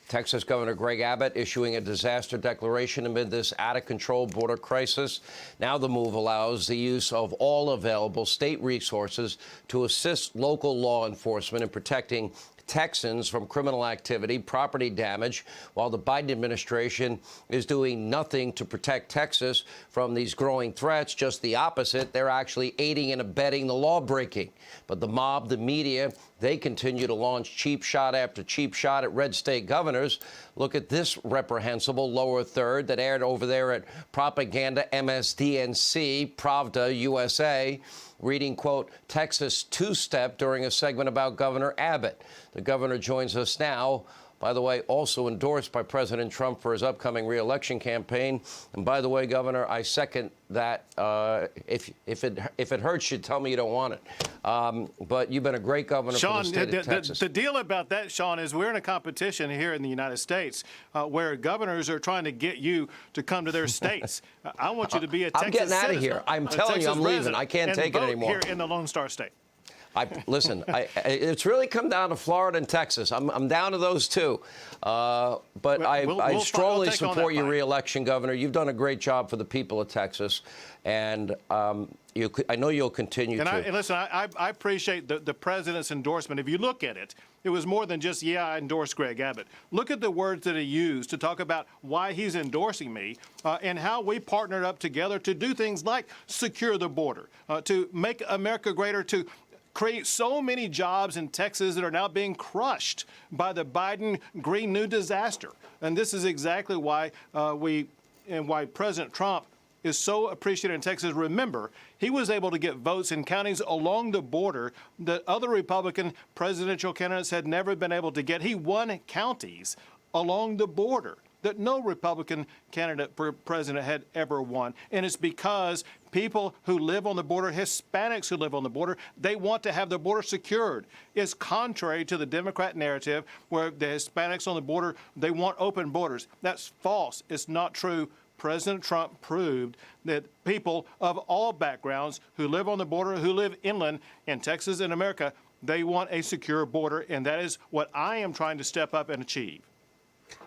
Texas Governor Greg Abbott issuing a disaster declaration amid this out-of-control border crisis. Now the move allows the use of all available state resources to assist local law enforcement in protecting Texans from criminal activity, property damage, while the Biden administration is doing nothing to protect Texas from these growing threats. Just the opposite. They're actually aiding and abetting the law breaking. But the mob, the media, they continue to launch cheap shot after cheap shot at red state governors. Look at this reprehensible lower third that aired over there at Propaganda MSDNC, Pravda, USA, reading, quote, Texas two-step during a segment about Governor Abbott. The governor joins us now, by the way, also endorsed by President Trump for his upcoming re-election campaign. And by the way, Governor, I second that. If it hurts you, tell me you don't want it. But you've been a great governor for the state of Texas. The deal about that, Sean, is we're in a competition here in the United States where governors are trying to get you to come to their states. I want you to be a Texas citizen. I'm getting out of here. I'm telling you, I'm leaving. I can't take it anymore. Here in the Lone Star State. Listen, it's really come down to Florida and Texas. I'm down to those two. But I strongly support your re-election, Governor. You've done a great job for the people of Texas, and I know you'll continue to. And listen, I appreciate the president's endorsement. If you look at it, it was more than just, yeah, I endorse Greg Abbott. Look at the words that he used to talk about why he's endorsing me and how we partnered up together to do things like secure the border, to make America greater, to create so many jobs in Texas that are now being crushed by the Biden Green New disaster. And this is exactly why why President Trump is so appreciated in Texas. Remember, he was able to get votes in counties along the border that other Republican presidential candidates had never been able to get. He won counties along the border that no Republican candidate for president had ever won. And it's because people who live on the border, Hispanics who live on the border, they want to have the border secured. It's contrary to the Democrat narrative where the Hispanics on the border, they want open borders. That's false. It's not true. President Trump proved that people of all backgrounds who live on the border, who live inland in Texas and America, they want a secure border. And that is what I am trying to step up and achieve.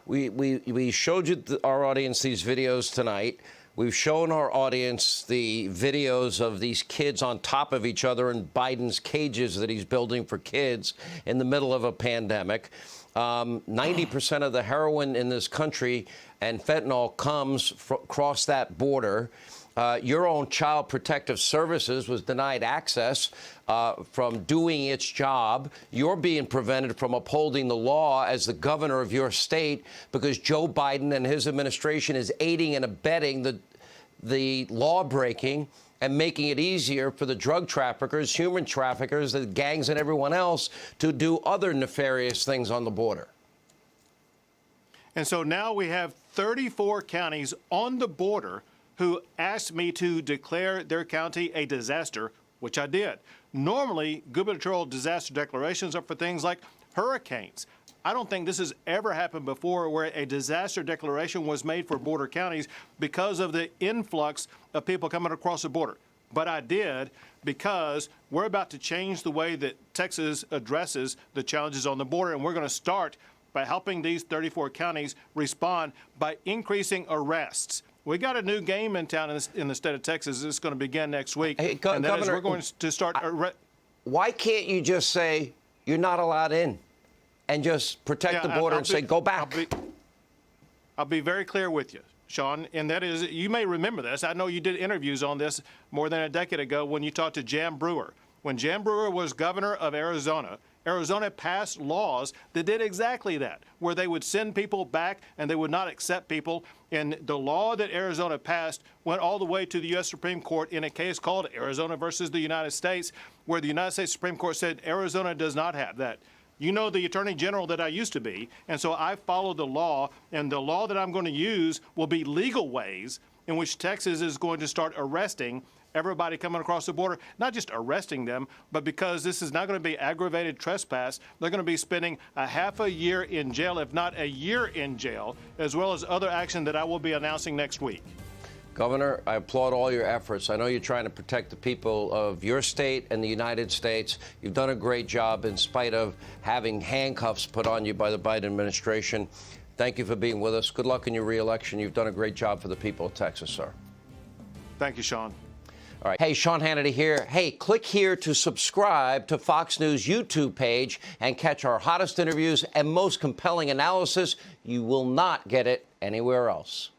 We showed you, our audience, these videos tonight. We've shown our audience the videos of these kids on top of each other in Biden's cages that he's building for kids in the middle of a pandemic. 90% of the heroin in this country and fentanyl comes across that border. Your own Child Protective Services was denied access from doing its job. You're being prevented from upholding the law as the governor of your state because Joe Biden and his administration is aiding and abetting the law breaking and making it easier for the drug traffickers, human traffickers, the gangs and everyone else to do other nefarious things on the border. And so now we have 34 counties on the border who asked me to declare their county a disaster, which I did. Normally, gubernatorial disaster declarations are for things like hurricanes. I don't think this has ever happened before where a disaster declaration was made for border counties because of the influx of people coming across the border. But I did because we're about to change the way that Texas addresses the challenges on the border, and we're going to start by helping these 34 counties respond by increasing arrests. We got a new game in town in the state of Texas. It's going to begin next week. Hey, Governor, we're going to start. Why can't you just say you're not allowed in and just protect the border and say go back? I'll be very clear with you, Sean, and that is, you may remember this. I know you did interviews on this more than a decade ago when you talked to Jan Brewer. When Jan Brewer was governor of Arizona, Arizona passed laws that did exactly that, where they would send people back and they would not accept people. And the law that Arizona passed went all the way to the U.S. Supreme Court in a case called Arizona versus the United States, where the United States Supreme Court said Arizona does not have that. You know the Attorney General that I used to be, and so I followed the law, and the law that I'm going to use will be legal ways in which Texas is going to start arresting everybody coming across the border, not just arresting them, but because this is not going to be aggravated trespass, they're going to be spending a half a year in jail, if not a year in jail, as well as other action that I will be announcing next week. Governor, I applaud all your efforts. I know you're trying to protect the people of your state and the United States. You've done a great job in spite of having handcuffs put on you by the Biden administration. Thank you for being with us. Good luck in your reelection. You've done a great job for the people of Texas, sir. Thank you, Sean. All right. Hey, Sean Hannity here. Hey, click here to subscribe to Fox News YouTube page and catch our hottest interviews and most compelling analysis. You will not get it anywhere else.